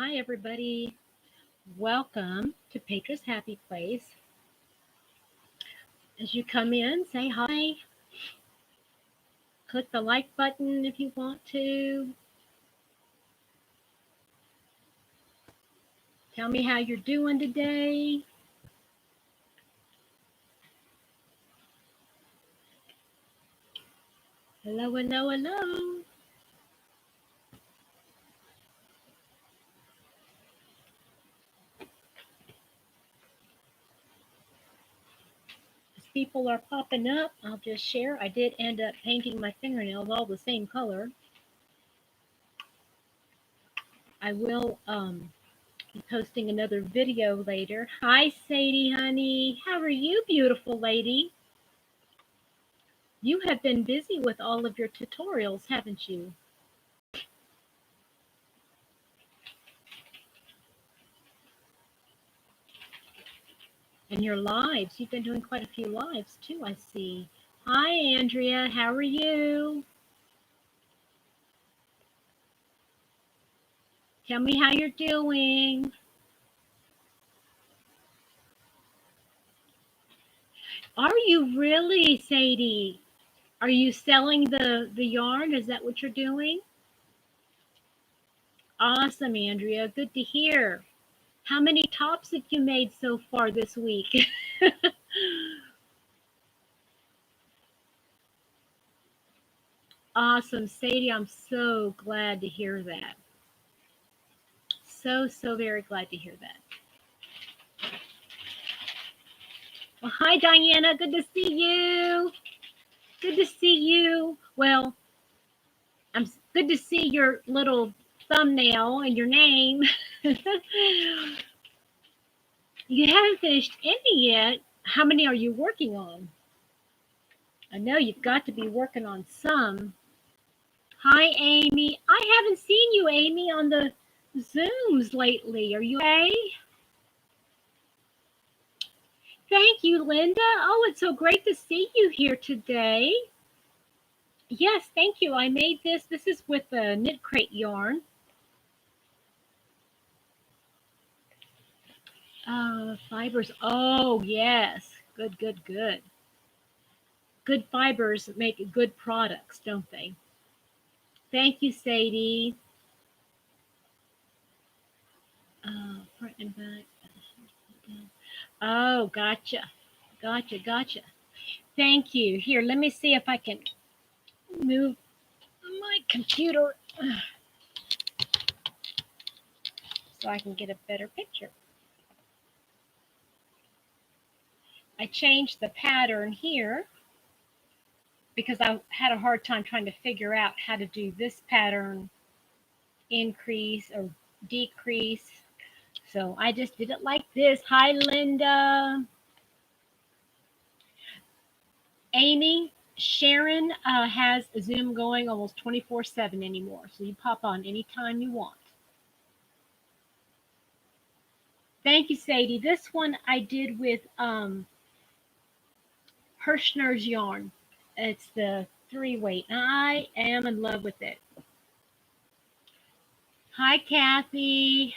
Hi, everybody. Welcome to Petra's Happy Place. As you come in, say hi. Click the like button if you want to. Tell me how you're doing today. Hello, hello, hello. As people are popping up, I'll just share. I did end up painting my fingernails all the same color. I will be posting another video later. Hi, Sadie, honey. How are you, beautiful lady? You have been busy with all of your tutorials, haven't you? And your lives. You've been doing quite a few lives too, I see. Hi, Andrea. How are you? Tell me how you're doing. Are you really, Sadie? Are you selling the yarn? Is that what you're doing? Awesome, Andrea. Good to hear. How many tops have you made so far this week? Awesome, Sadie. I'm so glad to hear that. So very glad to hear that. Well, hi, Diana. Good to see you. Good to see you. Well, I'm good to see your little thumbnail and your name. You haven't finished any yet. How many are you working on? I know you've got to be working on some. Hi, Amy. I haven't seen you, Amy, on the Zooms lately. Are you okay? Thank you, Linda. Oh, it's so great to see you here today. Yes, thank you. I made this. This is with the Knit Crate yarn. Fibers. Oh, yes. Good, good, good. Good fibers make good products, don't they? Thank you, Sadie. Front and back. Oh, gotcha. Gotcha, gotcha. Thank you. Here, let me see if I can move my computer so I can get a better picture. I changed the pattern here because I had a hard time trying to figure out how to do this pattern increase or decrease. So I just did it like this. Hi, Linda. Amy, Sharon has Zoom going almost 24/7 anymore. So you pop on anytime you want. Thank you, Sadie. This one I did with Hirschner's yarn. It's the 3-weight. I am in love with it. Hi, Kathy.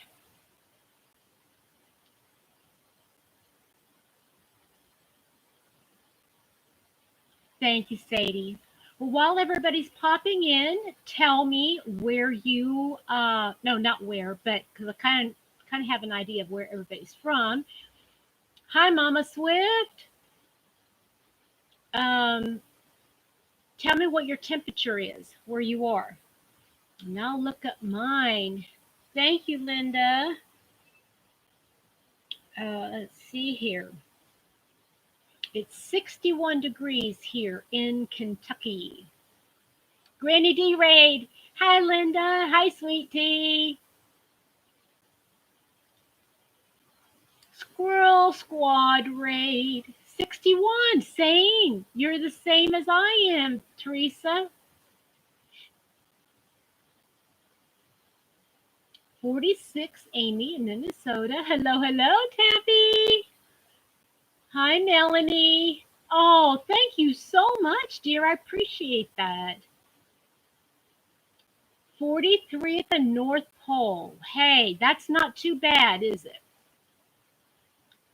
Thank you, Sadie. Well, while everybody's popping in, tell me where you, no, not where, but because I kind of have an idea of where everybody's from. Hi, Mama Swift. Um, Tell me what your temperature is where you are. And I'll look up mine. Thank you, Linda. Let's see here. It's 61 degrees here in Kentucky. Granny D Raid. Hi, Linda. Hi, Sweet Tea. Squirrel Squad Raid. 61. Same. You're the same as I am, Teresa. 46, Amy in Minnesota. Hello, hello, Taffy. Hi, Melanie. Oh, thank you so much, dear. I appreciate that. 43 at the North Pole. Hey, that's not too bad, is it?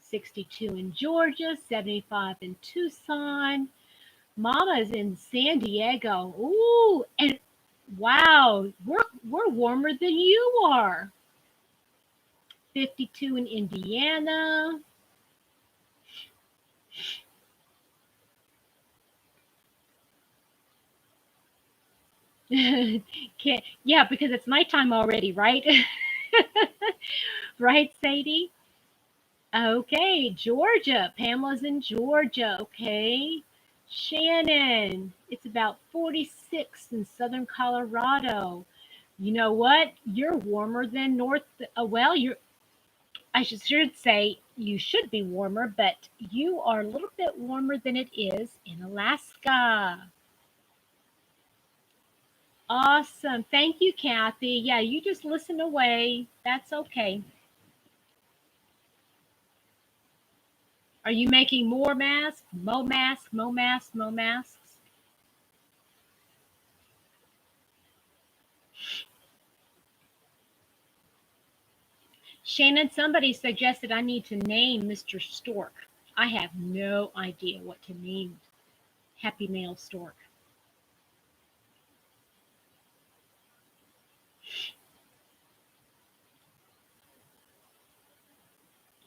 62 in Georgia, 75 in Tucson. Mama's in San Diego. Ooh, and wow, we're warmer than you are. 52 in Indiana. Yeah, because it's nighttime already, right? Right, Sadie? Okay, Georgia. Pamela's in Georgia. Okay. Shannon, it's about 46 in southern Colorado. You know what? You're warmer than North. Well, I should say you should be warmer, but you are a little bit warmer than it is in Alaska. Awesome. Thank you, Kathy. Yeah, you just listen away. That's okay. Are you making more masks? Mo masks, mo masks, mo masks? Shannon, somebody suggested I need to name Mr. Stork. I have no idea what to name Happy Mail Stork.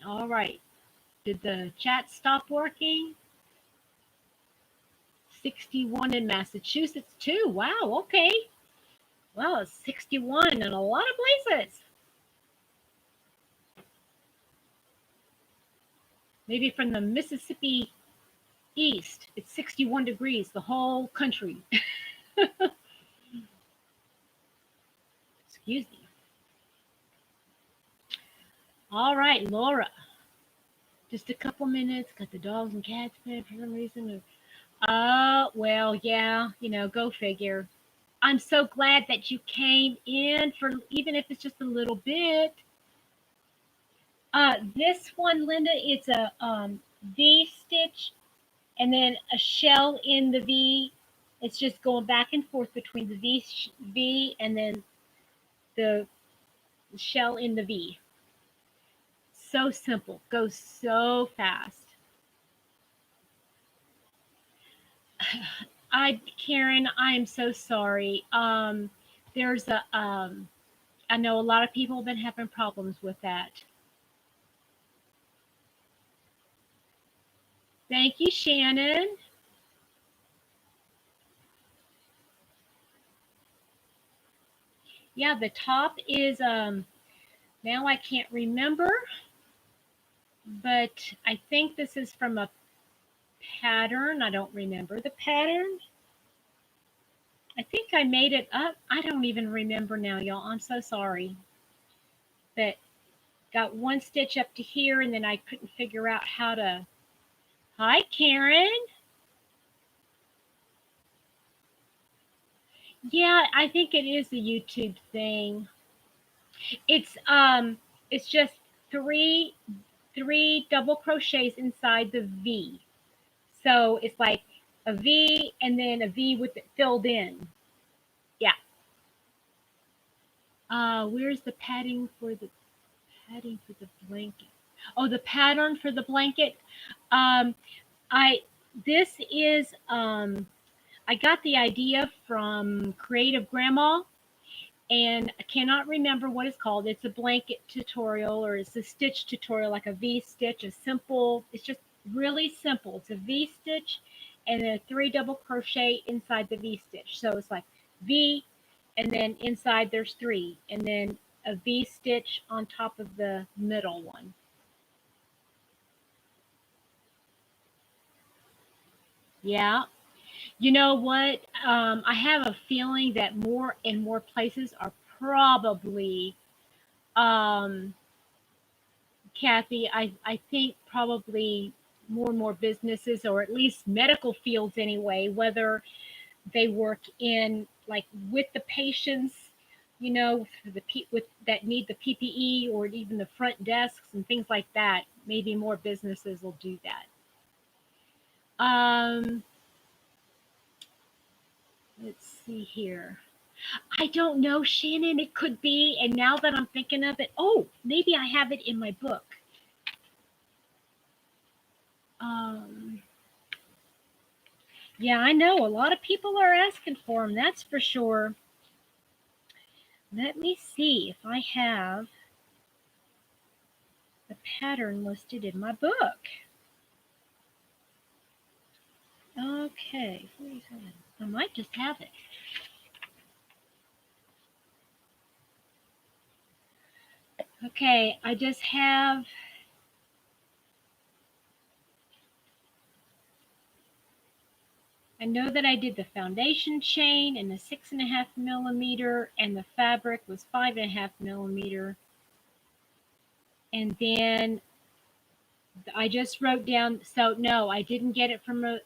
All right. Did the chat stop working? 61 in Massachusetts, too. Wow, okay. Well, it's 61 in a lot of places. Maybe from the Mississippi east, it's 61 degrees, the whole country. Excuse me. All right, Laura. Just a couple minutes. Got the dogs and cats fed for some reason. Well, yeah, go figure. I'm so glad that you came in for even if it's just a little bit. This one, Linda, it's a V stitch and then a shell in the V. It's just going back and forth between the V and then the shell in the V. So simple, goes so fast. Karen, I am so sorry. There's I know a lot of people have been having problems with that. Thank you, Shannon. Yeah, the top is now I can't remember, but I think this is from a pattern. I don't remember the pattern. I think I made it up. I don't even remember now, y'all. I'm so sorry. But got one stitch up to here and then I couldn't figure out how to. Hi, Karen. Yeah, I think it is a YouTube thing. It's it's just three double crochets inside the V. So it's like a V and then a V with it filled in. Yeah. Where's the padding for the blanket? Oh, the pattern for the blanket. Um, I this is I got the idea from Creative Grandma, and I cannot remember what it's called. It's a blanket tutorial or it's a stitch tutorial, like a V stitch, a simple. It's just really simple. It's a V stitch and then three double crochet inside the V stitch. So it's like V, and then inside there's three, and then a V stitch on top of the middle one. Yeah. You know what? I have a feeling that more and more places are probably, um, Kathy, I think probably more and more businesses, or at least medical fields anyway, whether they work in like with the patients, for the with that need the PPE or even the front desks and things like that, maybe more businesses will do that. Um, let's see here. I don't know, Shannon. It could be. And now that I'm thinking of it, oh, maybe I have it in my book. Yeah, I know. A lot of people are asking for them. That's for sure. Let me see if I have the pattern listed in my book. Okay, I might just have it. Okay, I just have I know that I did the foundation chain and the 6.5 millimeter, and the fabric was 5.5 millimeter. And then I just wrote down. So no, I didn't get it from a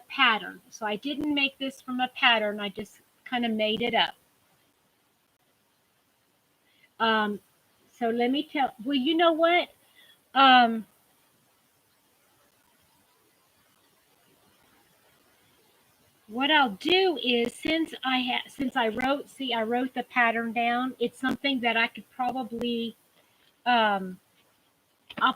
pattern. So I didn't make this from a pattern. I just kind of made it up. So let me tell. Well, you know what? What I'll do is since I wrote the pattern down. It's something that I could probably I'll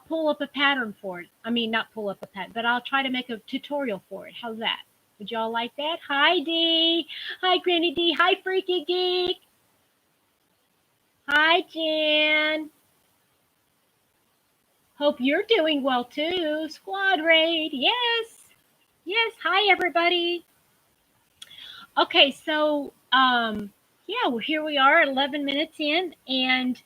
pull up a pattern for it. I mean, not pull up a pattern, but I'll try to make a tutorial for it. How's that? Would y'all like that? Hi, Dee. Hi, Granny D. Hi, Freaky Geek. Hi, Jan. Hope you're doing well too. Squad raid. Yes. Yes. Hi, everybody. Okay, so yeah, well, here we are, 11 minutes in, and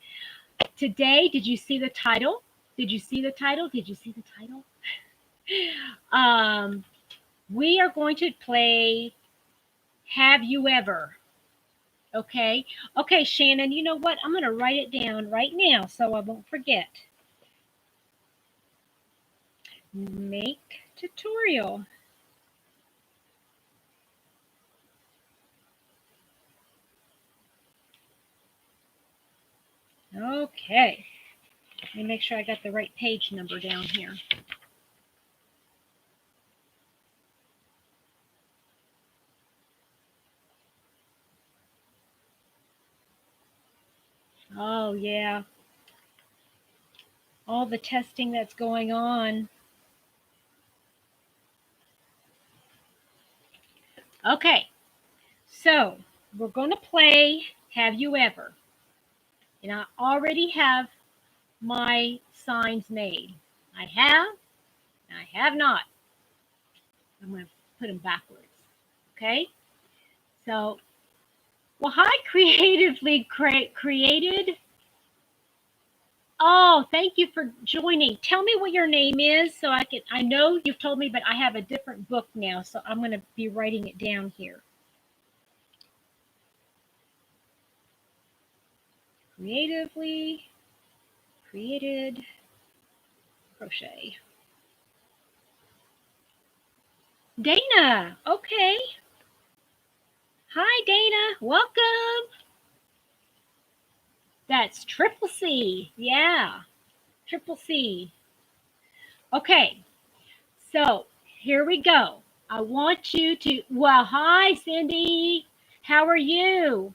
today, did you see the title? Did you see the title? Did you see the title? We are going to play Have You Ever? Okay. Okay, Shannon, you know what? I'm going to write it down right now so I won't forget. Make tutorial. Okay. Let me make sure I got the right page number down here. Oh, yeah. All the testing that's going on. Okay. So, we're going to play Have You Ever? And I already have my signs made. I have not. I'm going to put them backwards. Okay? So, well, hi, creatively created. Oh, thank you for joining. Tell me what your name is so I know you've told me, but I have a different book now, so I'm going to be writing it down here. Creatively created crochet. Dana, okay. Hi, Dana, welcome. That's Triple C, yeah, Triple C. Okay, so here we go. I want you to, well, hi, Cindy. How are you?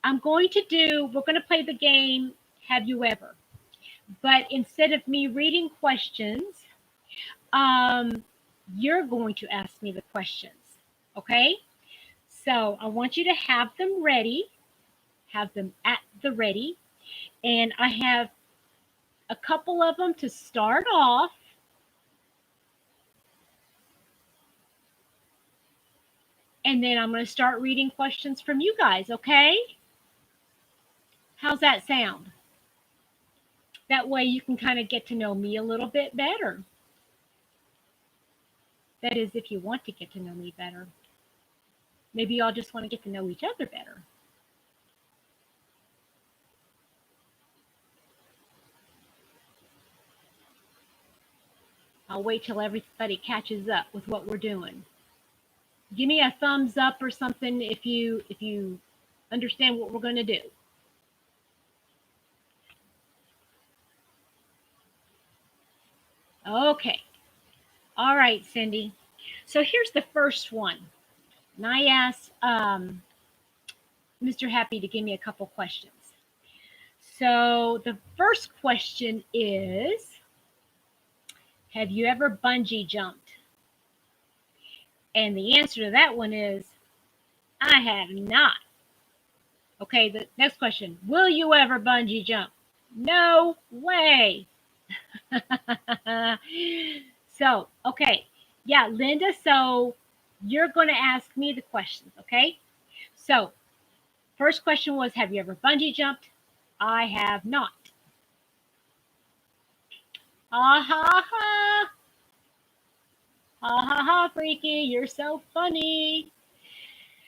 We're going to play the game, Have You Ever? But instead of me reading questions, you're going to ask me the questions. Okay? So I want you to have them ready, have them at the ready. And I have a couple of them to start off. And then I'm going to start reading questions from you guys, okay? How's that sound? That way you can kind of get to know me a little bit better. That is, if you want to get to know me better. Maybe y'all just want to get to know each other better. I'll wait till everybody catches up with what we're doing. Give me a thumbs up or something if you understand what we're going to do. Okay. All right, Cindy. So here's the first one. And I asked Mr. Happy to give me a couple questions. So the first question is, have you ever bungee jumped? And the answer to that one is, I have not. Okay, the next question, will you ever bungee jump? No way. So, okay. Yeah, Linda, so you're going to ask me the questions, okay? So, first question was, have you ever bungee jumped? I have not. Ha ha ha. Ha ha ha, Freaky, you're so funny.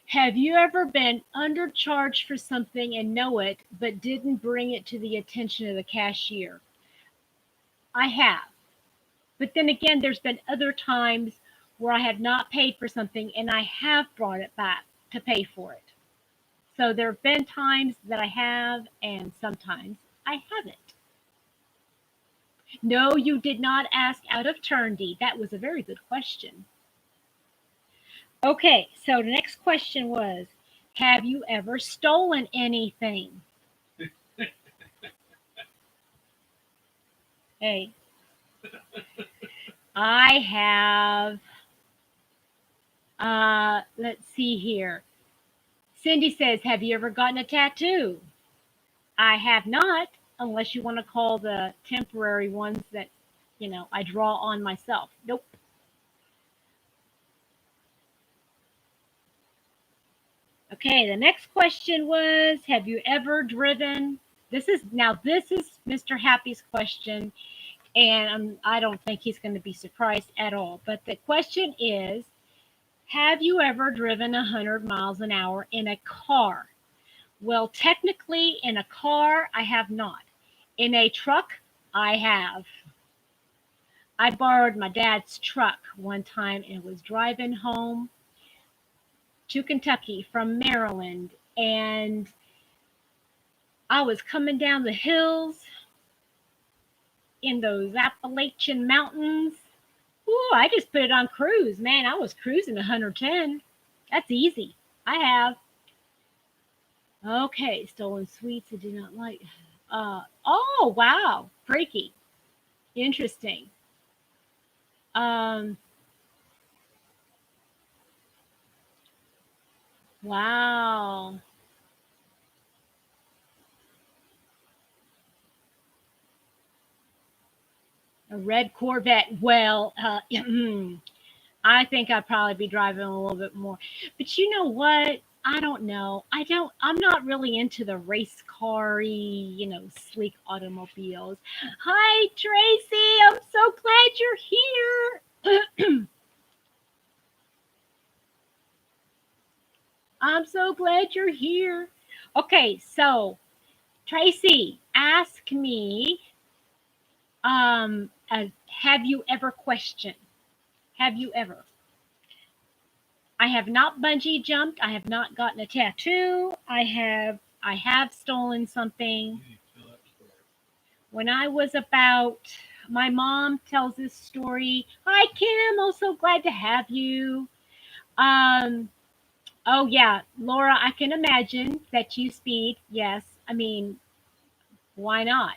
Have you ever been undercharged for something and know it, but didn't bring it to the attention of the cashier? I have. But then again, there's been other times where I have not paid for something and I have brought it back to pay for it. So there have been times that I have, and sometimes I haven't. No, you did not ask out of turn, Dee. That was a very good question. Okay, so the next question was, have you ever stolen anything? Hey, I have, let's see here. Cindy says, have you ever gotten a tattoo? I have not, unless you want to call the temporary ones that, I draw on myself. Nope. Okay, the next question was, have you ever driven? This is Mr. Happy's question, and I don't think he's going to be surprised at all. But the question is, have you ever driven 100 miles an hour in a car? Well, technically, in a car, I have not. In a truck, I have. I borrowed my dad's truck one time and was driving home to Kentucky from Maryland, and I was coming down the hills in those Appalachian mountains. Ooh, I just put it on cruise, man. I was cruising 110. That's easy. I have. Okay, stolen sweets I do not like. Oh, wow. Freaky. Interesting. Wow. A red Corvette. Well, I think I'd probably be driving a little bit more. But you know what? I don't know. I'm not really into the race car-y, sleek automobiles. Hi, Tracy. I'm so glad you're here. I'm so glad you're here. Okay, so Tracy, ask me, have you ever questioned? Have you ever? I have not bungee jumped. I have not gotten a tattoo. I have stolen something. When I was about, my mom tells this story. Hi, Kim. I'm so glad to have you. Oh yeah, Laura, I can imagine that you speed. Yes. I mean, why not?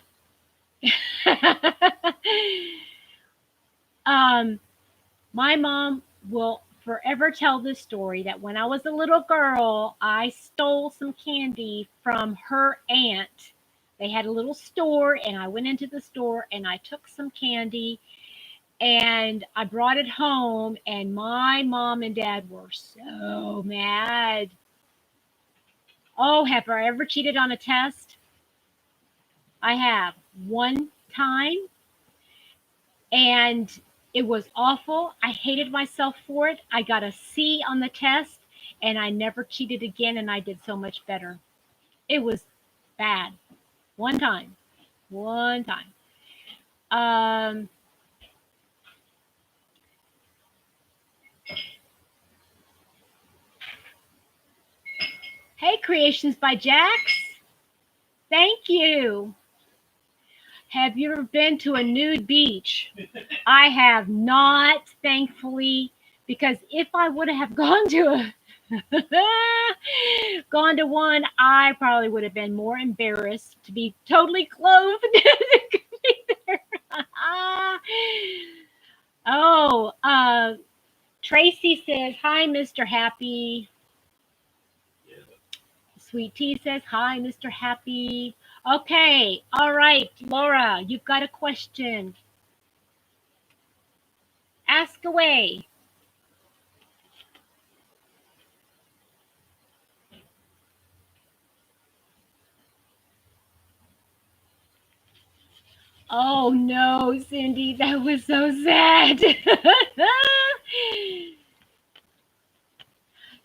My mom will forever tell this story that when I was a little girl, I stole some candy from her aunt. They had a little store, and I went into the store and I took some candy and I brought it home, and my mom and dad were so mad. Oh, have I ever cheated on a test? I have one time, and it was awful. I hated myself for it. I got a C on the test, and I never cheated again, and I did so much better. It was bad. One time. One time. Hey, Creations by Jax. Thank you. Have you ever been to a nude beach? I have not, thankfully, because if I would have gone to a gone to one, I probably would have been more embarrassed to be totally clothed. to be there. Oh, Tracy says, hi, Mr. Happy. Sweet Tea says, hi, Mr. Happy. Okay, all right, Laura, you've got a question. Ask away. Oh no, Cindy, that was so sad.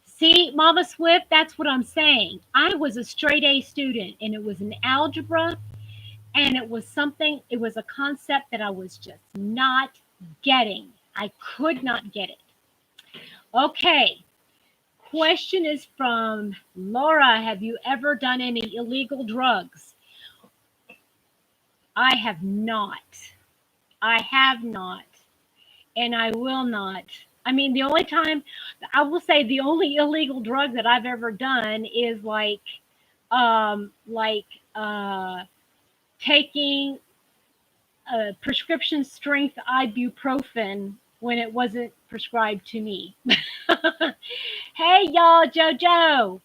See, Mama Swift, that's what I'm saying. I was a straight A student and it was an algebra and it was something, it was a concept that I was just not getting. I could not get it. Okay, question is from Laura. Have you ever done any illegal drugs? I have not. I have not. And I will not. I mean, the only time I will say the only illegal drug that I've ever done is um, like taking a prescription strength ibuprofen when it wasn't prescribed to me. Hey, y'all, JoJo.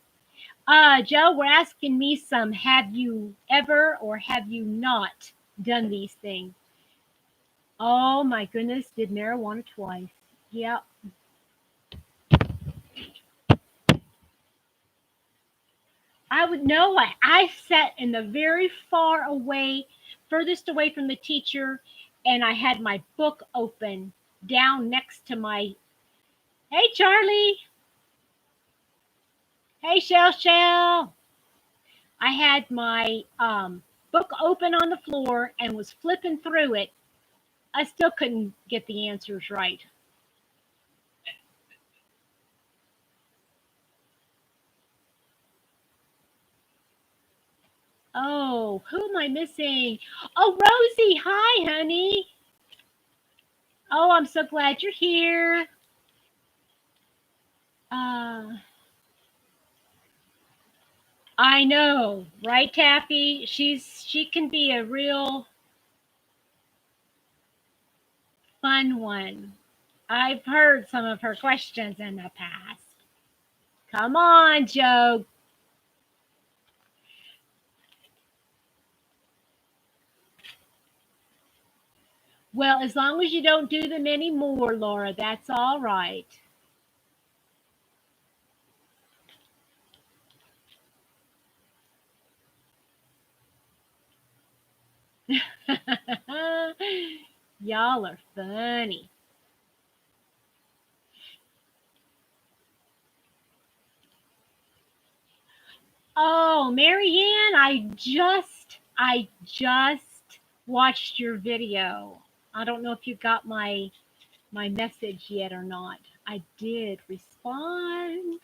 Joe, we're asking me some. Have you ever or have you not done these things? Oh my goodness, did marijuana twice. Yep. I would know. I sat in the very far away, furthest away from the teacher, and I had my book open down next to my. Hey, Charlie. Hey, Shell Shell. I had my book open on the floor and was flipping through it. I still couldn't get the answers right. Oh, who am I missing? Oh, Rosie. Hi, honey. Oh, I'm so glad you're here. Uh, I know, right, Taffy? She can be a real fun one. I've heard some of her questions in the past. Come on, Joe. Well, as long as you don't do them anymore, Laura, that's all right. Y'all are funny. Oh, Marianne, I just watched your video. I don't know if you got my message yet or not. I did respond.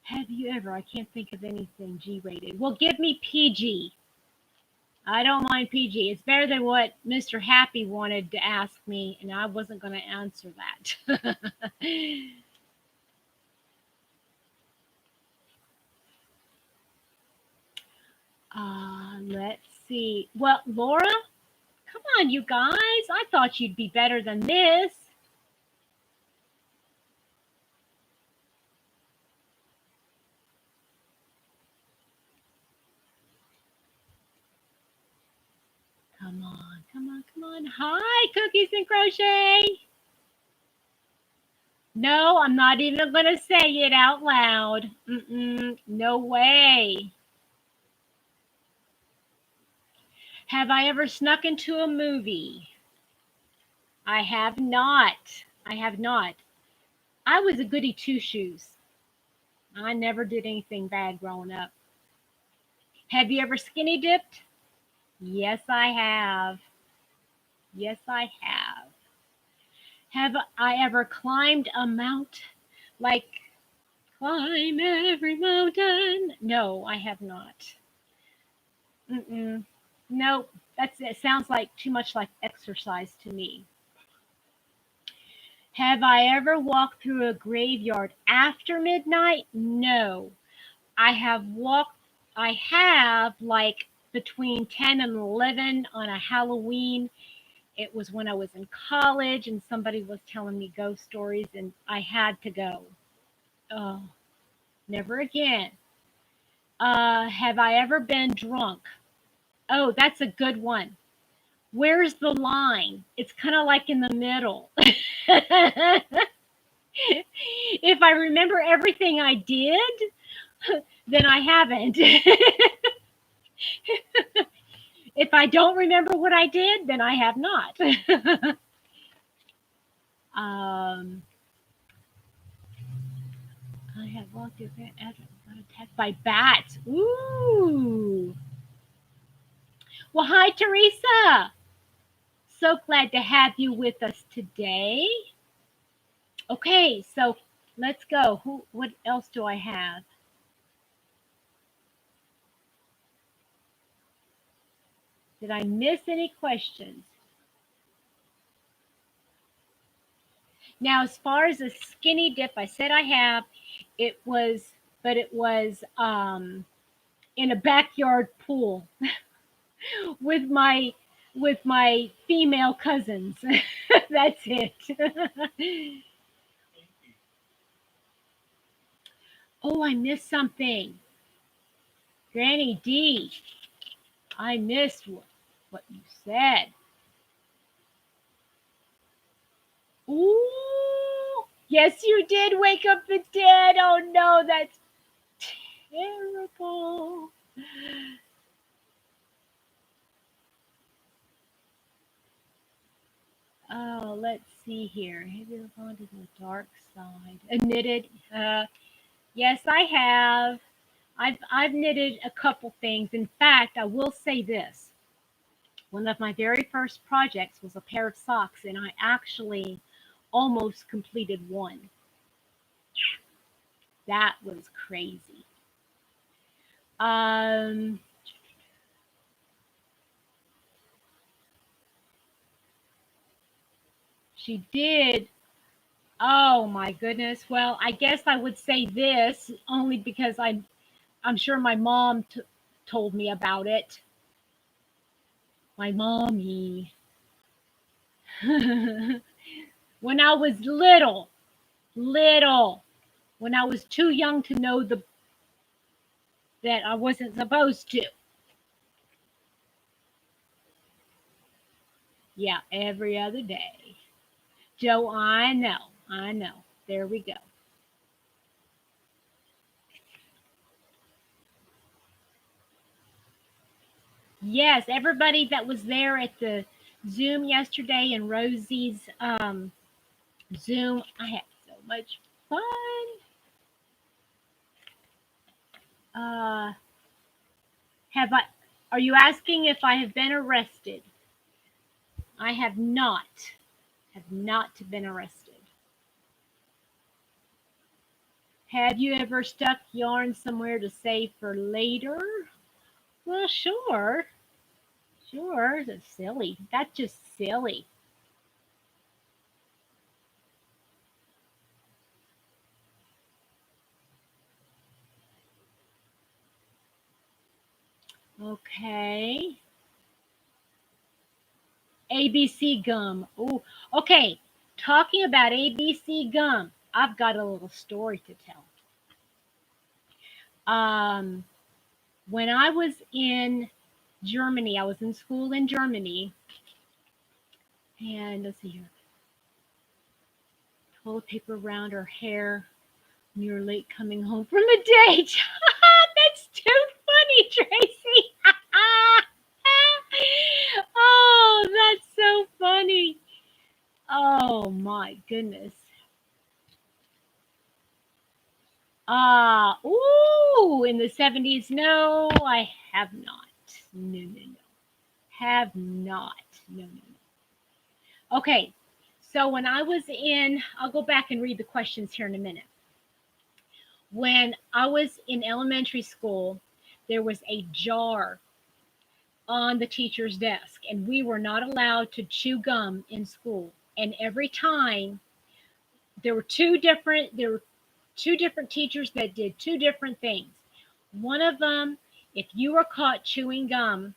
Have you ever? I can't think of anything G rated. Well, give me PG. I don't mind PG. It's better than what Mr. Happy wanted to ask me, and I wasn't going to answer that. Let's see. Well, Laura, come on, you guys. I thought you'd be better than this. Come on, come on, come on. Hi, Cookies and Crochet. No, I'm not even going to say it out loud. No way. Have I ever snuck into a movie? I have not. I have not. I was a goody two shoes. I never did anything bad growing up. Have you ever skinny dipped? Yes, I have. Yes, I have. Have I ever climbed a mount? Like, climb every mountain? No, I have not. Mm-mm. Nope. It sounds like too much like exercise to me. Have I ever walked through a graveyard after midnight? No. I have like between 10 and 11 on a Halloween. It was when I was in college and somebody was telling me ghost stories and I had to go. Oh, never again. Have I ever been drunk? Oh, that's a good one. Where's the line? It's kind of like in the middle. If I remember everything I did, then I haven't. If I don't remember what I did, then I have not. um, I have walked through got attacked by bats. Ooh. Well, hi, Teresa. So glad to have you with us today. Okay, so let's go. What else do I have? Did I miss any questions? Now, as far as a skinny dip, I said I have. It was in a backyard pool with my female cousins. That's it. Oh, I missed something. Granny D, I missed what you said. Ooh, yes, you did wake up the dead. Oh no, that's terrible. Oh, let's see here. Have you ever gone to the dark side? Knitted. Yes, I have. I've knitted a couple things. In fact, I will say this. One of my very first projects was a pair of socks, and I actually almost completed one. That was crazy. Um, she did. Oh my goodness. Well, I guess I would say this only because I'm sure my mom told me about it. My mommy. When I was little, when I was too young to know that I wasn't supposed to. Yeah, every other day. Joe, I know. I know. There we go. Yes, everybody that was there at the Zoom yesterday and Rosie's Zoom, I had so much fun. Uh, have I? Are you asking if I have been arrested? I have not. Have not been arrested. Have you ever stuck yarn somewhere to save for later? Well, sure. Sure. That's silly. That's just silly. Okay. ABC gum. Oh, okay. Talking about ABC gum, I've got a little story to tell. Um, when I was in Germany, I was in school in Germany, and let's see here, toilet paper around her hair. When you're late coming home from a date. That's too funny, Tracy. Oh, that's so funny. Oh my goodness. Ooh, in the 70s. No, I have not. No, no, no. Have not. No, no, no. Okay, so when I was in, I'll go back and read the questions here in a minute. When I was in elementary school, there was a jar on the teacher's desk, and we were not allowed to chew gum in school. And every time there were two different teachers that did two different things. One of them, if you were caught chewing gum,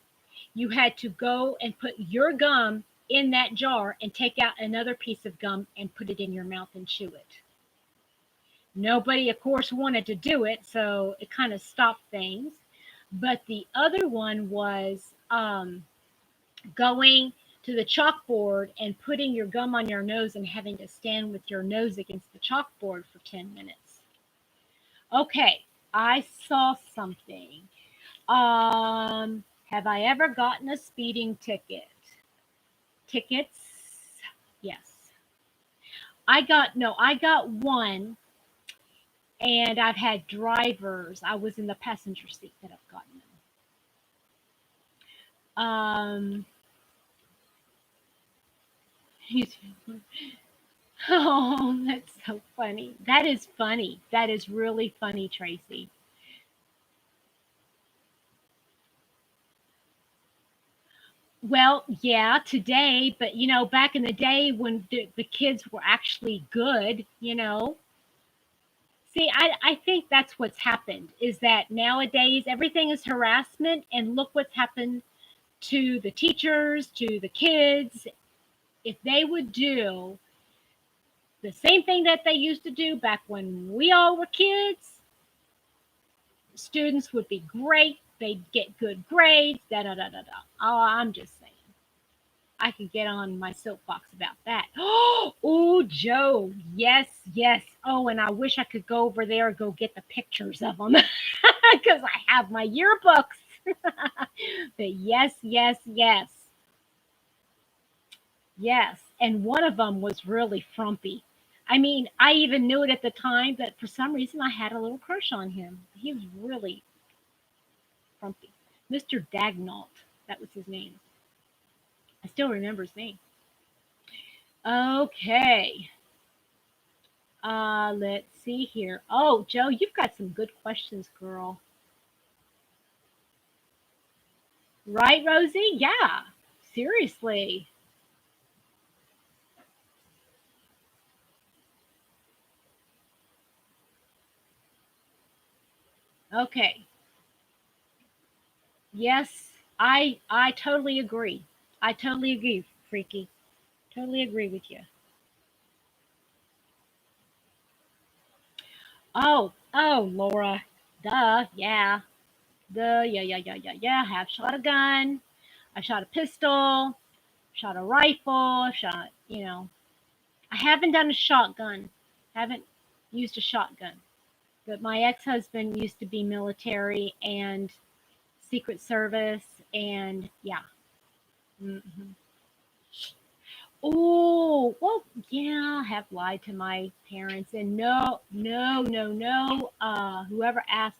you had to go and put your gum in that jar and take out another piece of gum and put it in your mouth and chew it. Nobody, of course, wanted to do it, so it kind of stopped things. But the other one was going to the chalkboard and putting your gum on your nose and having to stand with your nose against the chalkboard for 10 minutes. Okay, I saw something. Have I ever gotten a speeding ticket? Tickets? Yes. I got one, and I've had drivers. I was in the passenger seat that have gotten them. He's, oh, that's so funny. That is funny. That is really funny, Tracy. Well, yeah, today, but back in the day when the kids were actually good, See, I think that's what's happened is that nowadays everything is harassment, and look what's happened to the teachers, to the kids. If they would do the same thing that they used to do back when we all were kids, students would be great. They'd get good grades, da da da da da. Oh, I'm just saying. I could get on my soapbox about that. Oh, Joe. Yes, yes. Oh, and I wish I could go over there and go get the pictures of them because I have my yearbooks. But yes, yes, yes, yes. And one of them was really frumpy. I mean, I even knew it at the time, but for some reason I had a little crush on him. He was really frumpy. Mr. Dagnalt, that was his name. I still remember his name. Okay. Let's see here. Oh, Joe, you've got some good questions, girl. Right, Rosie? Yeah. Seriously. Okay. Yes, I totally agree. I totally agree, Freaky. Totally agree with you. Oh, Laura. Duh, yeah. Duh, yeah, yeah, yeah, yeah, yeah. Have shot a gun. I shot a pistol. Shot a rifle. Shot. I haven't done a shotgun. Haven't used a shotgun. But my ex-husband used to be military and Secret Service, and yeah. Hmm. Oh, well, yeah, I have lied to my parents, and no, no, no, no. Whoever asked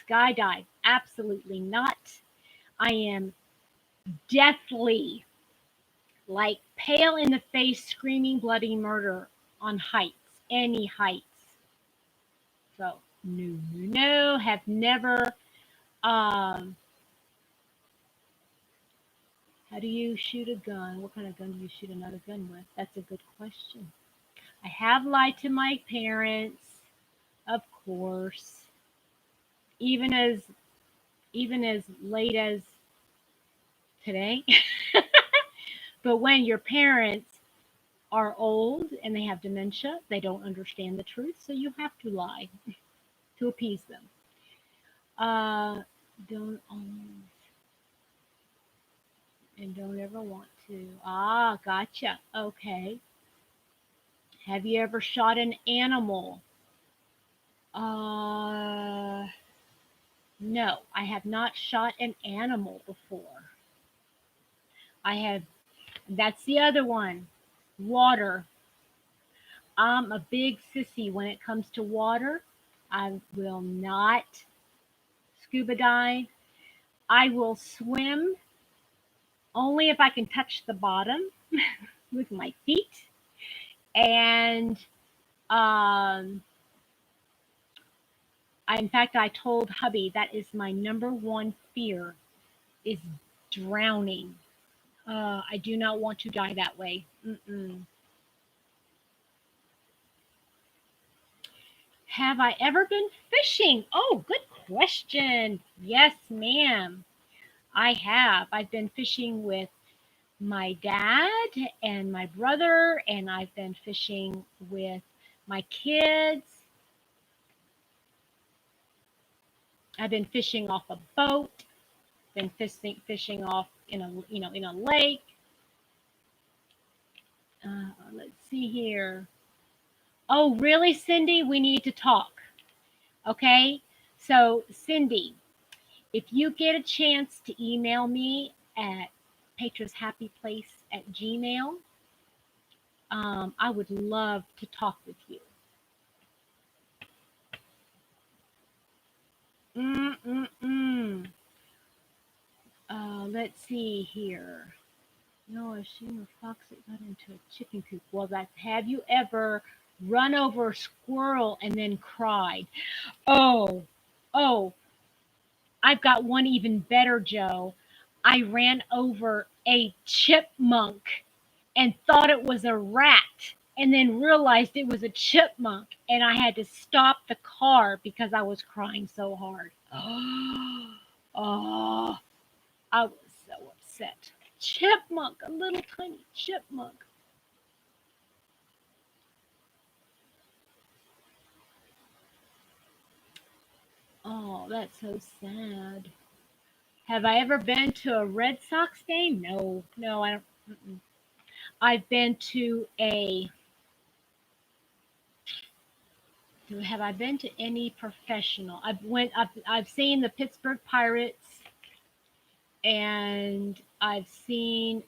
skydive, absolutely not. I am deathly, like pale in the face, screaming bloody murder on heights, any heights. So no, no, no, have never. Um, How do you shoot a gun? What kind of gun do you shoot another gun with? That's a good question. I have lied to my parents, of course, even as late as today. But when your parents are old and they have dementia, they don't understand the truth, so you have to lie to appease them. Uh, don't always and don't ever want to. Ah, gotcha. Okay. Have you ever shot an animal? Uh, no, I have not shot an animal before. I have, that's the other one. Water. I'm a big sissy when it comes to water. I will not scuba dive. I will swim only if I can touch the bottom with my feet. And in fact, I told hubby that is my number one fear is drowning. I do not want to die that way. Mm-mm. Have I ever been fishing? Oh, good question. Yes, ma'am. I have. I've been fishing with my dad and my brother, and I've been fishing with my kids. I've been fishing off a boat, been fishing off in a lake. Let's see here. Oh, really, Cindy? We need to talk. Okay. So, Cindy, if you get a chance to email me at patronshappyplace@gmail, I would love to talk with you. Mm-mm-mm. Let's see here. No, I've seen a fox that got into a chicken coop. Well, have you ever run over a squirrel and then cried? Oh, oh, I've got one even better, Joe. I ran over a chipmunk and thought it was a rat and then realized it was a chipmunk and I had to stop the car because I was crying so hard. Oh, I was so upset. Chipmunk, a little tiny chipmunk. Oh, that's so sad. Have I ever been to a Red Sox game? No, no, I don't. Mm-mm. I've been to a. Have I been to any professional? I've seen the Pittsburgh Pirates, and I've seen.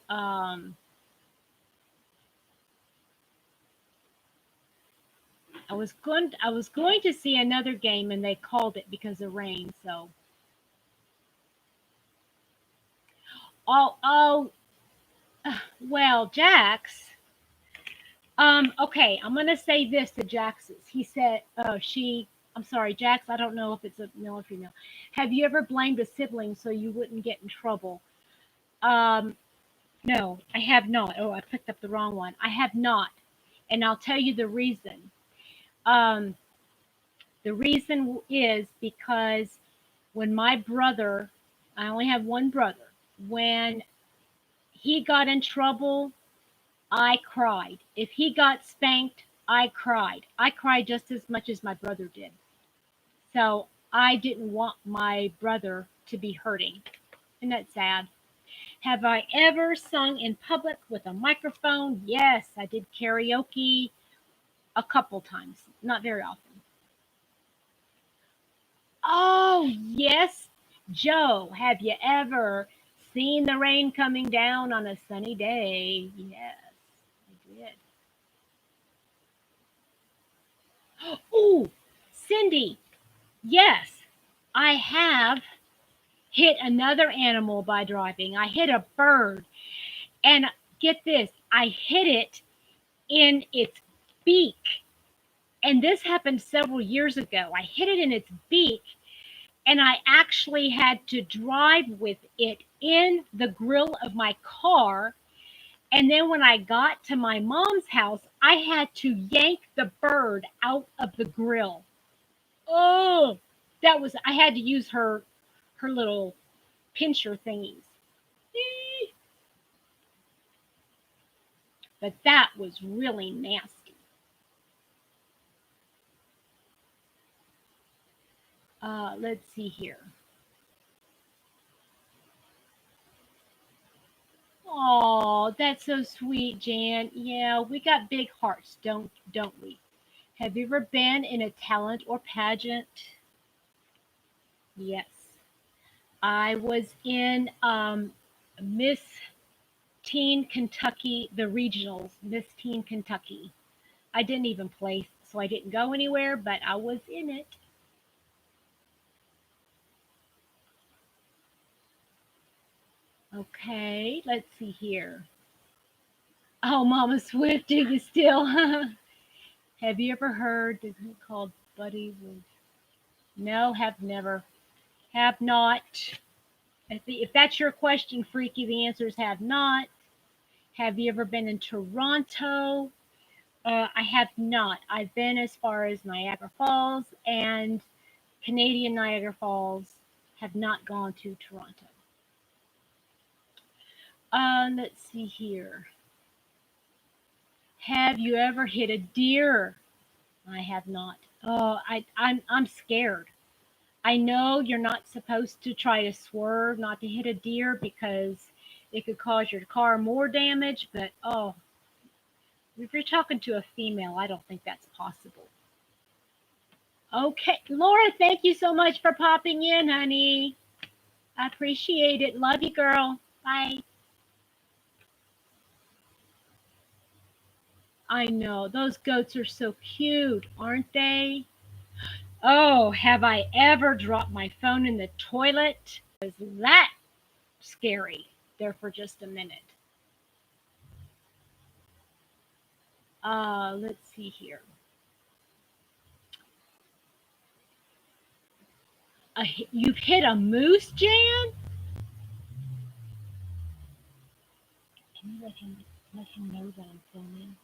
I was going to see another game, and they called it because of rain. So, oh, well, Jax. Okay, I'm gonna say this to Jax's. He said, "Oh, she." I'm sorry, Jax. I don't know if it's a male or female. Have you ever blamed a sibling so you wouldn't get in trouble? Um, no, I have not. Oh, I picked up the wrong one. I have not, and I'll tell you the reason. Um, the reason is because when my brother, I only have one brother, when he got in trouble, I cried. If he got spanked, I cried. I cried just as much as my brother did. So I didn't want my brother to be hurting. Isn't that sad? Have I ever sung in public with a microphone? Yes, I did karaoke a couple times, not very often. Oh, yes. Joe, have you ever seen the rain coming down on a sunny day? Yes, I did. Oh, Cindy, yes, I have hit another animal by driving. I hit a bird, and get this, I hit it in its beak. And this happened several years ago. I hit it in its beak, and I actually had to drive with it in the grill of my car. And then when I got to my mom's house, I had to yank the bird out of the grill. Oh, I had to use her little pincher thingies. Eee. But that was really nasty. Let's see here. Oh, that's so sweet, Jan. Yeah, we got big hearts, don't we? Have you ever been in a talent or pageant? Yes. I was in Miss Teen Kentucky, the regionals, Miss Teen Kentucky. I didn't even place, so I didn't go anywhere, but I was in it. Okay, let's see here. Oh, Mama Swift, do you still? Have you ever heard this called Buddy Wolf? No, have never. Have not. If that's your question, Freaky, the answer is have not. Have you ever been in Toronto? I have not. I've been as far as Niagara Falls, and Canadian Niagara Falls, have not gone to Toronto. Let's see here. Have you ever hit a deer? I have not. Oh, I'm scared. I know you're not supposed to try to swerve, not to hit a deer because it could cause your car more damage, but oh, if you're talking to a female, I don't think that's possible. Okay, Laura, thank you so much for popping in, honey. I appreciate it. Love you, girl. Bye. I know. Those goats are so cute, aren't they? Oh, have I ever dropped my phone in the toilet? Was that scary there for just a minute? Let's see here. You've hit a moose, Jan? Can you let him know that I'm filming?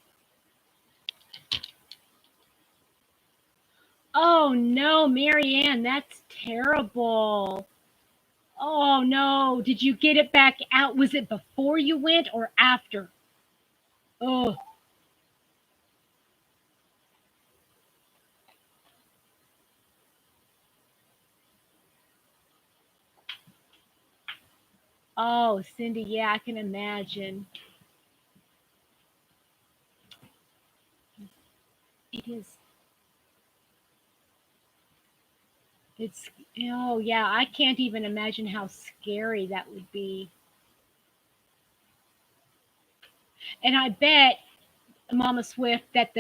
Oh no, Marianne, that's terrible. Oh no, did you get it back out? Was it before you went or after? Oh, oh, Cindy, yeah, I can imagine. It is. It's. Oh yeah, I can't even imagine how scary that would be. And I bet, Mama Swift, that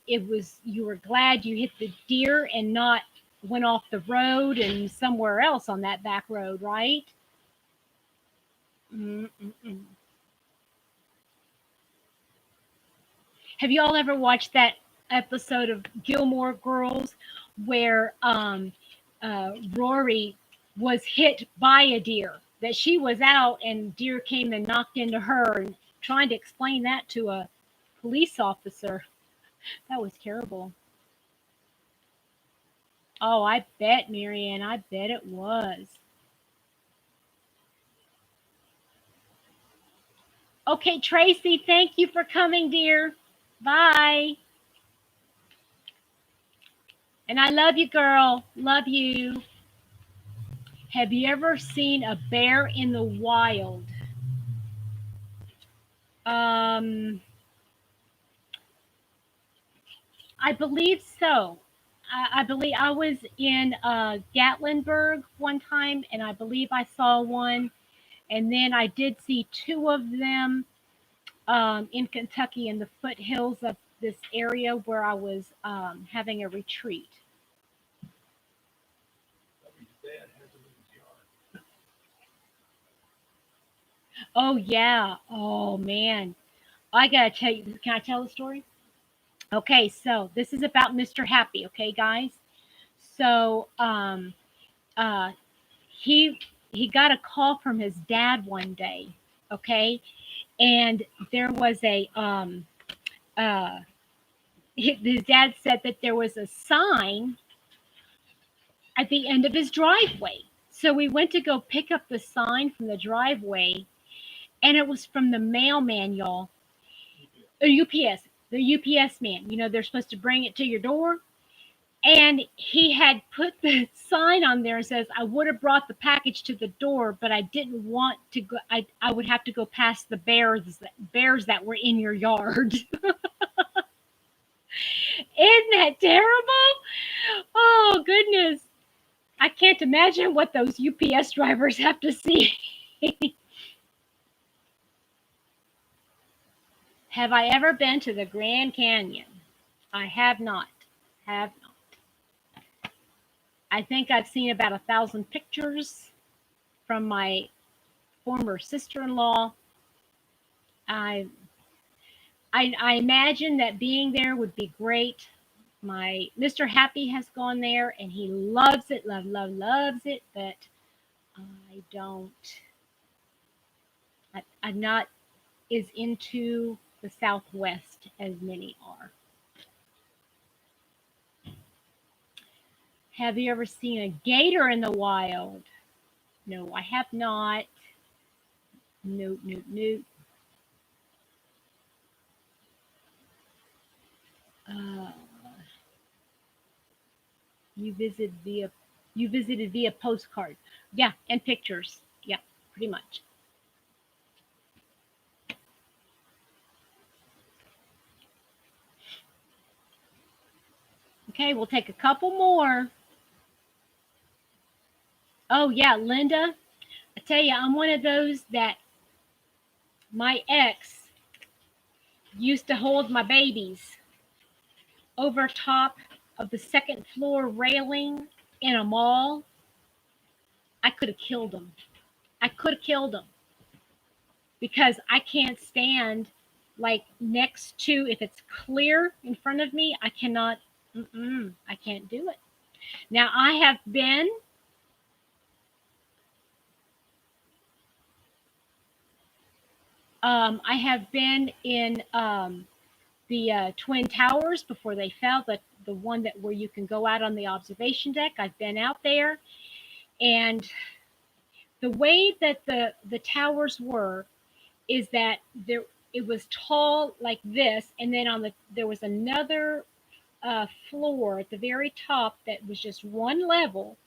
it was you were glad you hit the deer and not went off the road and somewhere else on that back road, right? Mm-mm-mm. Have you all ever watched that episode of Gilmore Girls where Rory was hit by a deer? That she was out and deer came and knocked into her, and trying to explain that to a police officer. That was terrible. Oh, I bet, Marianne. I bet it was. Okay, Tracy, thank you for coming, dear. Bye. And I love you, girl. Love you. Have you ever seen a bear in the wild? Um, I believe so. I believe I was in Gatlinburg one time, and I believe I saw one. And then I did see two of them in Kentucky in the foothills of this area where I was having a retreat. Oh yeah. Oh man. I gotta tell you. Can I tell the story? Okay, so this is about Mr. Happy. Okay, guys. So uh, he he got a call from his dad one day. Okay, and there was a his dad said that there was a sign at the end of his driveway. So we went to go pick up the sign from the driveway, and it was from the mailman, y'all. UPS, the UPS man. You know, they're supposed to bring it to your door. And he had put the sign on there and says, I would have brought the package to the door, but I didn't want to go. I would have to go past the bears that were in your yard. Isn't that terrible? Oh, goodness. I can't imagine what those UPS drivers have to see. Have I ever been to the Grand Canyon? I have not. Have not. I think I've seen about 1,000 pictures from my former sister-in-law. I, I imagine that being there would be great. My Mr. Happy has gone there and he loves it, loves it, but I don't. I'm not as into. the Southwest as many are. Have you ever seen a gator in the wild? No, I have not. Nope, nope, nope. Uh, you visit via you visited via postcard. Yeah, and pictures. Yeah, pretty much. Okay, we'll take a couple more. Oh yeah, Linda. I tell you, I'm one of those that my ex used to hold my babies over top of the second floor railing in a mall. I could have killed him. I could have killed him because I can't stand like next to if it's clear in front of me. I cannot. I can't do it. Now I have been in the Twin Towers before they fell. The one that where you can go out on the observation deck. I've been out there, and the way that the towers were is that there it was tall like this, and then on there was another floor at the very top that was just one level,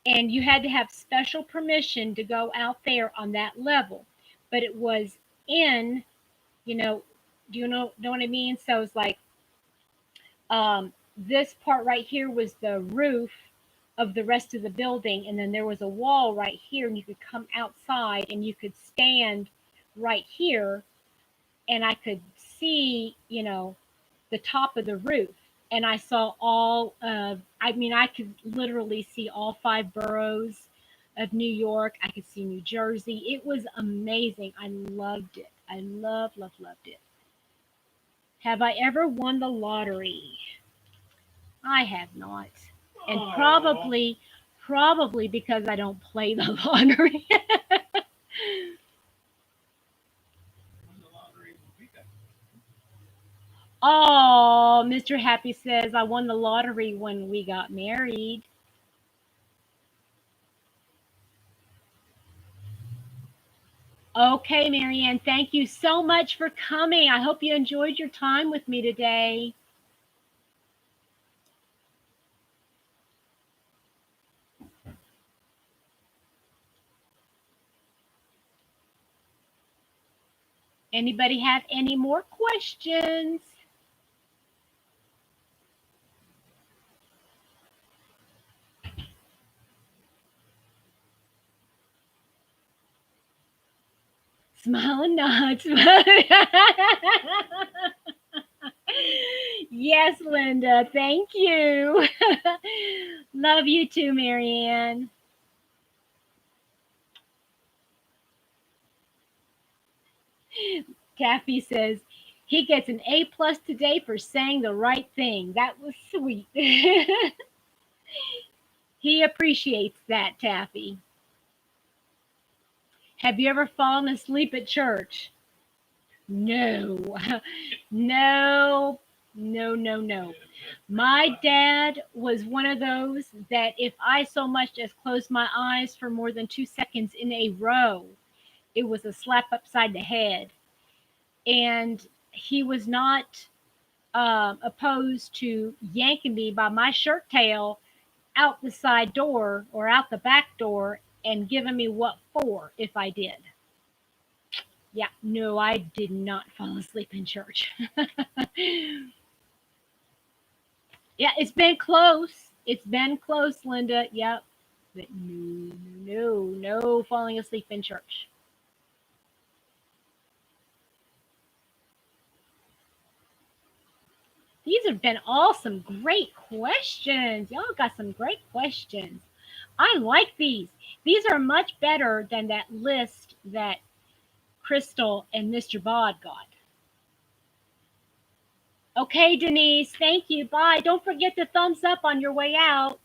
and you had to have special permission to go out there on that level. But it was in, you know, do you know what I mean? So it's like this part right here was the roof of the rest of the building, and then there was a wall right here, and you could come outside and you could stand right here, and I could see, the top of the roof. And I saw all of, I mean, I could literally see all five boroughs of New York. I could see New Jersey. It was amazing. I loved it. I loved it. Have I ever won the lottery? I have not. And probably because I don't play the lottery. Oh, Mr. Happy says I won the lottery when we got married. Okay, Marianne, thank you so much for coming. I hope you enjoyed your time with me today. Anybody have any more questions? Smile and nod. Yes, Linda. Thank you. Love you too, Marianne. Kathy says he gets an A+ today for saying the right thing. That was sweet. He appreciates that, Taffy. Have you ever fallen asleep at church? No. No. No. My dad was one of those that if I so much as closed my eyes for more than 2 seconds in a row, it was a slap upside the head. And he was not opposed to yanking me by my shirt tail out the side door or out the back door and giving me what for if I did. Yeah, no, I did not fall asleep in church. Yeah, it's been close. It's been close, Linda. Yep. But no falling asleep in church. These have been all some great questions. Y'all got some great questions. I like these. These are much better than that list that Crystal and Mr. Bod got. Okay, Denise, thank you. Bye. Don't forget to thumbs up on your way out.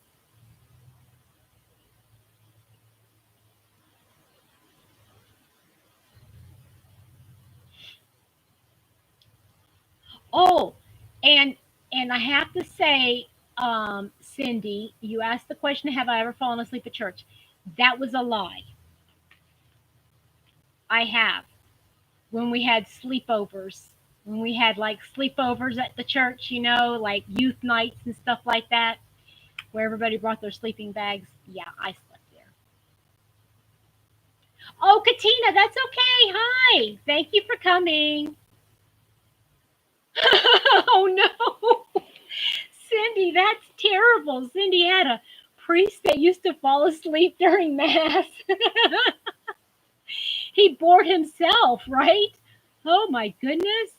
Oh, and I have to say, Cindy, you asked the question, have I ever fallen asleep at church? That was a lie. I have. When we had sleepovers, when we had like sleepovers at the church, like youth nights and stuff like that, where everybody brought their sleeping bags. Yeah, I slept there. Oh, Katina, that's okay. Hi. Thank you for coming. Oh, no. Cindy, that's terrible. Cindy had a priest that used to fall asleep during Mass. He bored himself, right? Oh, my goodness.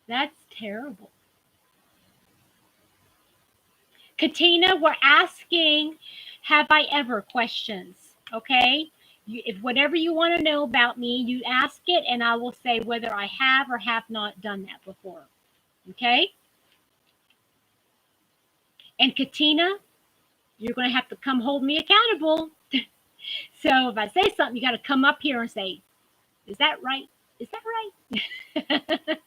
That's terrible. Katina, we're asking, have I ever questions? Okay? If whatever you want to know about me, you ask it, and I will say whether I have or have not done that before. Okay? And Katina, you're going to have to come hold me accountable. So if I say something, you got to come up here and say, is that right? Is that right?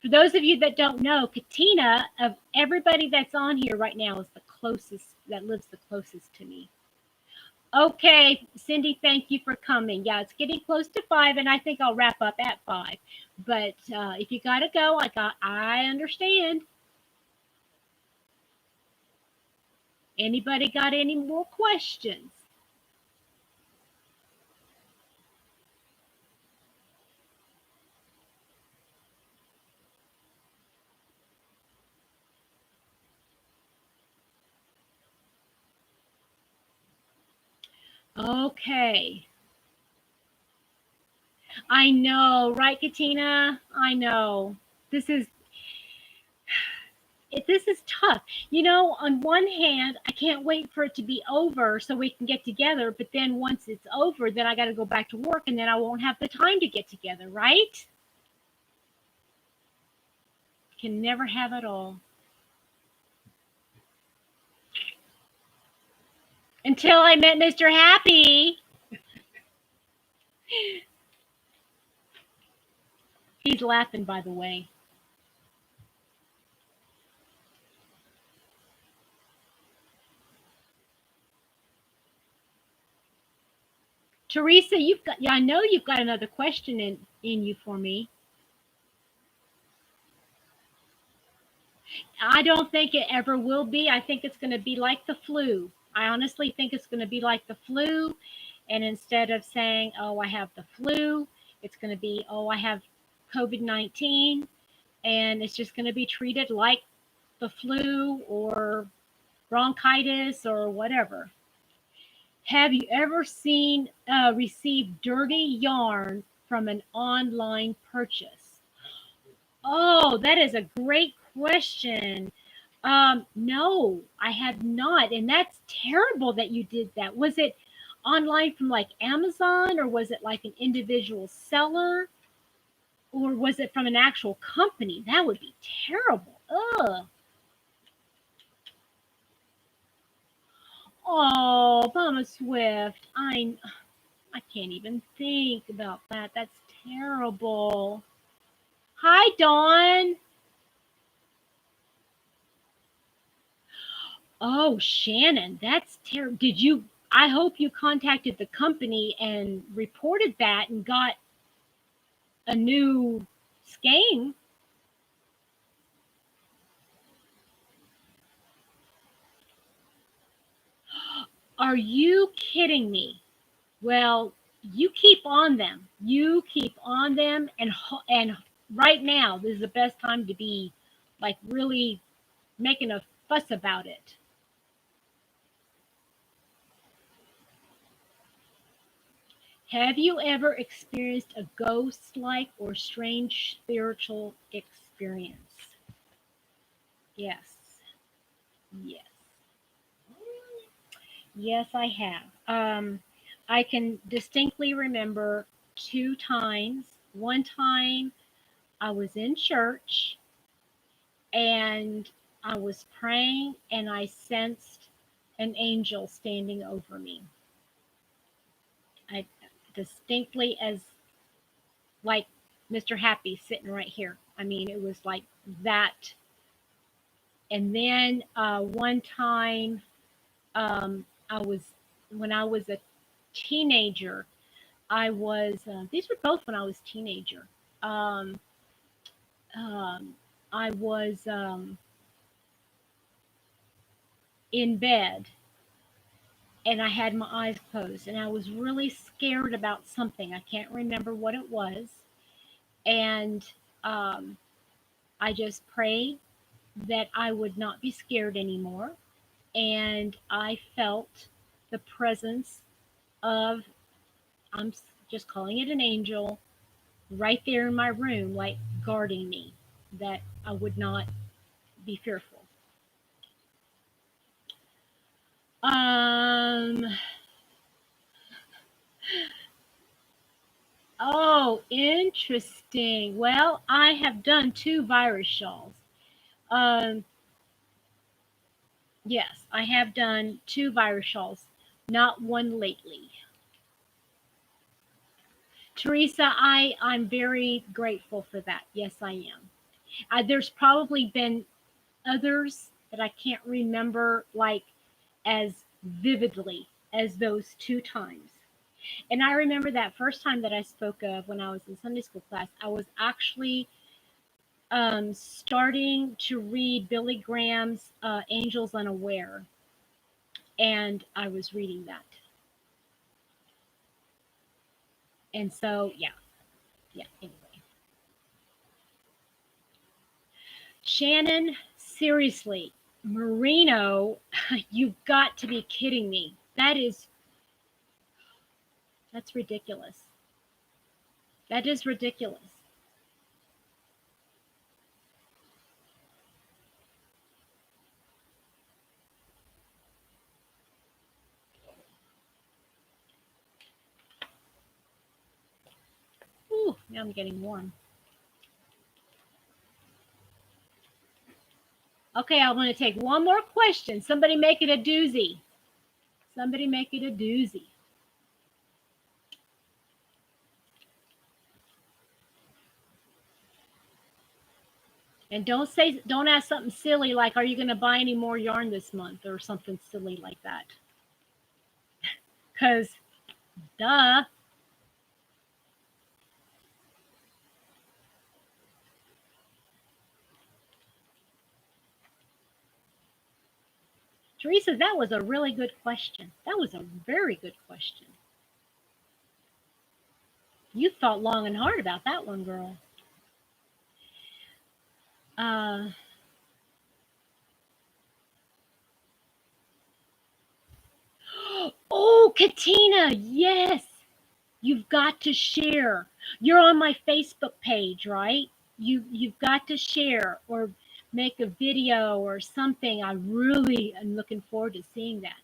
For those of you that don't know, Katina, of everybody that's on here right now, is the closest, that lives the closest to me. Okay, Cindy, thank you for coming. Yeah, it's getting close to 5, and I think I'll wrap up at 5. But if you gotta go, I understand. Anybody got any more questions? Okay. I know, right, Katina? I know. This is this is tough. On one hand, I can't wait for it to be over so we can get together. But then once it's over, then I got to go back to work, and then I won't have the time to get together, right? Can never have it all. Until I met Mr. Happy. He's laughing, by the way. Teresa, I know you've got another question in you for me. I don't think it ever will be. I think it's going to be like the flu. I honestly think it's going to be like the flu. And instead of saying, oh, I have the flu, it's going to be, oh, I have COVID-19. And it's just going to be treated like the flu or bronchitis or whatever. Have you ever received dirty yarn from an online purchase? Oh, that is a great question. No, I have not. And that's terrible that you did that. Was it online from like Amazon, or was it like an individual seller, or was it from an actual company? That would be terrible. Ugh. Oh, Mama Swift. I can't even think about that. That's terrible. Hi, Dawn. Oh, Shannon, that's terrible. I hope you contacted the company and reported that and got a new skein. Are you kidding me? Well, you keep on them. You keep on them, and right now this is the best time to be like really making a fuss about it. Have you ever experienced a ghost-like or strange spiritual experience? Yes. Yes. Yes, I have. I can distinctly remember 2 times. One time I was in church and I was praying and I sensed an angel standing over me. I distinctly, as like Mr. Happy sitting right here. I mean, it was like that. And then one time, I was when I was a teenager. I was. These were both when I was teenager. Um, I was in bed and I had my eyes closed and I was really scared about something. I can't remember what it was. And um, I just prayed that I would not be scared anymore. And I felt the presence of, I'm just calling it an angel, right there in my room, like guarding me, that I would not be fearful. Um, oh, interesting. Well, I have done 2 virus shawls. Um, yes, I have done 2 virus shawls, not one lately. Teresa, I'm very grateful for that. Yes, I am. There's probably been others that I can't remember like as vividly as those 2 times. And I remember that first time that I spoke of when I was in Sunday school class, I was actually starting to read Billy Graham's Angels Unaware, and I was reading that. And so, yeah, anyway. Shannon, seriously, Merino, you've got to be kidding me. That's ridiculous. That is ridiculous. Ooh, now I'm getting warm. Okay, I want to take one more question. Somebody make it a doozy. Somebody make it a doozy. And don't ask something silly like, are you going to buy any more yarn this month or something silly like that? Because, duh. Teresa, that was a really good question. That was a very good question. You thought long and hard about that one, girl. Uh, oh, Katina, yes. You've got to share. You're on my Facebook page, right? You've got to share or make a video or something. I really am looking forward to seeing that.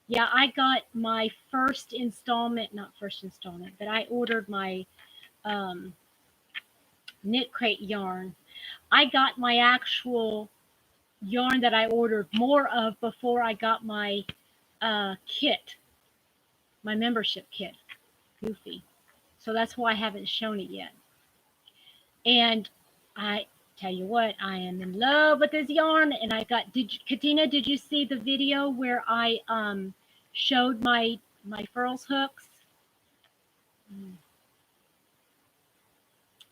Yeah, I got my first installment, not first installment, but I ordered my um, knit crate yarn. I got my actual yarn that I ordered more of before I got my kit, my membership kit. Goofy. So that's why I haven't shown it yet. And I tell you what, I am in love with this yarn. And I got, Katina, did you see the video where I showed my furls hooks? Mm.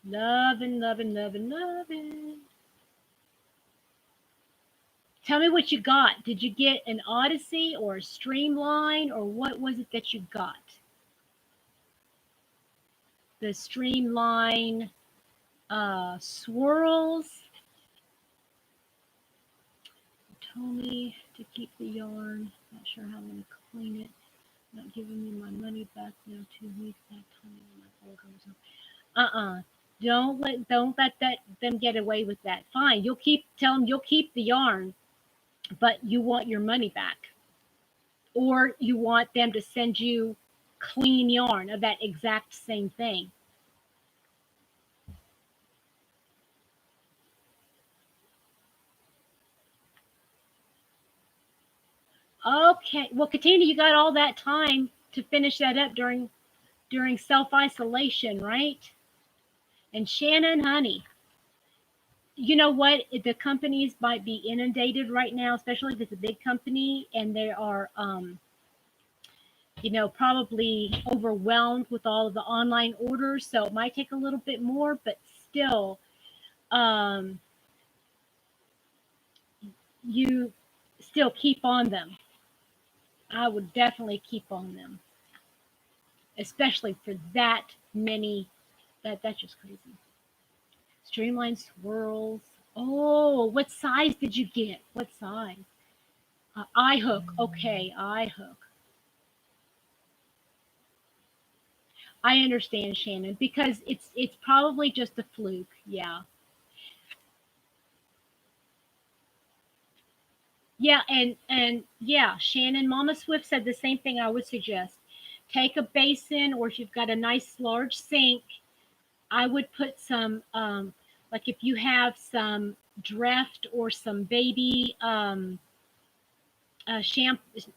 Loving, loving, loving, loving. Tell me what you got. Did you get an Odyssey or a Streamline or what was it that you got? The Streamline swirls. Told me to keep the yarn. Not sure how I'm going to clean it. Not giving me my money back now. 2 weeks back. Time my orders. Don't let them get away with that. Fine, tell them you'll keep the yarn, but you want your money back, or you want them to send you clean yarn of that exact same thing. Okay, well, Katina, you got all that time to finish that up during self isolation, right? And Shannon, honey, you know what? The companies might be inundated right now, especially if it's a big company and they are, probably overwhelmed with all of the online orders. So it might take a little bit more, but still, um, you still keep on them. I would definitely keep on them, especially for that many. That's just crazy. Streamline swirls. Oh, what size did you get? What size? Eye hook. Okay, eye hook. I understand, Shannon, because it's probably just a fluke. Yeah. Yeah, and yeah, Shannon, Mama Swift said the same thing I would suggest. Take a basin, or if you've got a nice large sink, I would put some, like if you have some Dreft or some baby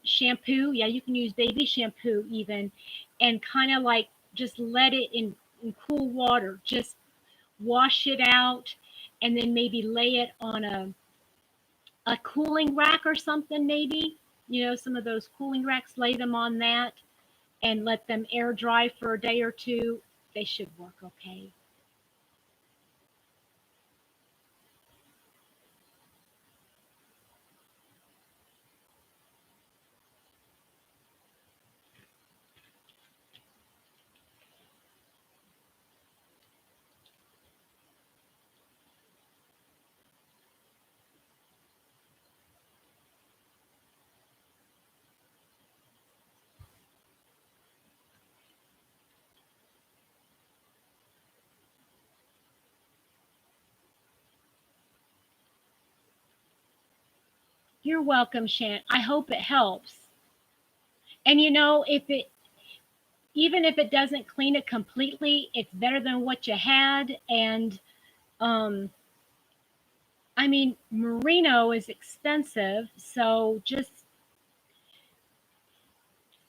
shampoo, yeah, you can use baby shampoo even, and kind of like just let it in cool water, just wash it out, and then maybe lay it on a cooling rack or something, maybe, some of those cooling racks, lay them on that and let them air dry for a day or two. They should work okay. You're welcome, Shan. I hope it helps. And if it even if it doesn't clean it completely, it's better than what you had. And um I mean, merino is expensive, so just,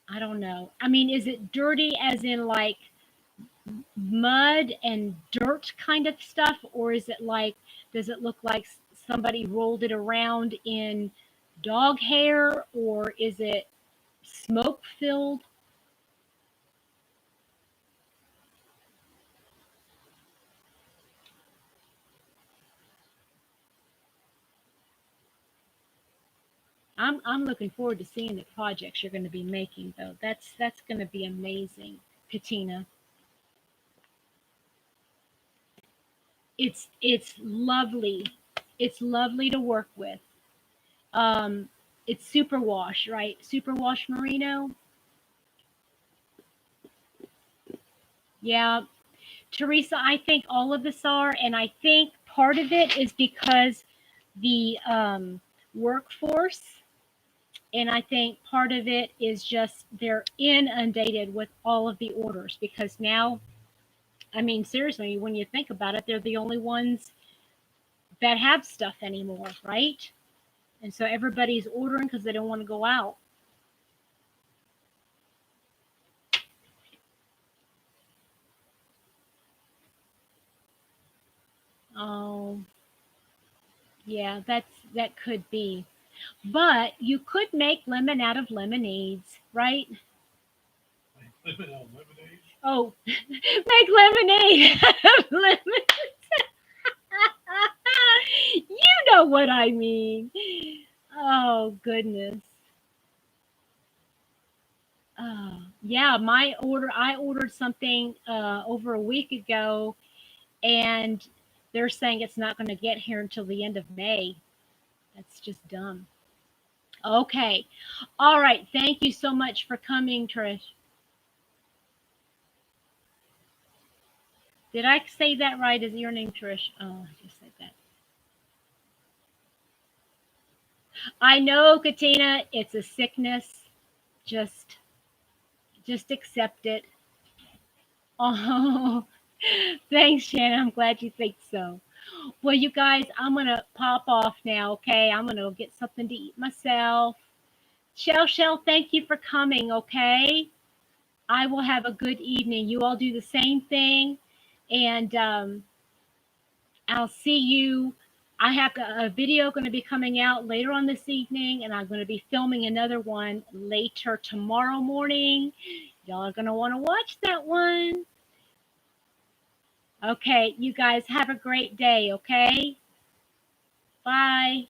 I don't know. I mean, is it dirty as in like mud and dirt kind of stuff, or is it like, does it look like somebody rolled it around in dog hair, or is it smoke filled? I'm looking forward to seeing the projects you're going to be making, though. That's going to be amazing, Katina. It's lovely. It's lovely to work with. Um, it's superwash, right? Superwash merino. Yeah, Teresa, I think all of us are, and I think part of it is because the workforce, and I think part of it is just they're inundated with all of the orders because now, I mean, seriously, when you think about it, they're the only ones that have stuff anymore, right? And so everybody's ordering because they don't want to go out. Oh, yeah, that could be. But you could make lemon out of lemonades, right? Lemon out of lemonade? Oh, make lemonade out of lemon. You know what I mean. Oh, goodness. Yeah, I ordered something over a week ago, and they're saying it's not going to get here until the end of May. That's just dumb. Okay. All right. Thank you so much for coming, Trish. Did I say that right? Is your name Trish? Oh, I just said that. I know, Katina, it's a sickness. Just just accept it. Oh, thanks, Shannon. I'm glad you think so. Well, you guys, I'm gonna pop off now, okay? I'm gonna go get something to eat myself. Shell, thank you for coming, okay? I will have a good evening. You all do the same thing. And I'll see you. I have a video going to be coming out later on this evening, and I'm going to be filming another one later tomorrow morning. Y'all are going to want to watch that one. Okay, you guys have a great day, okay? Bye.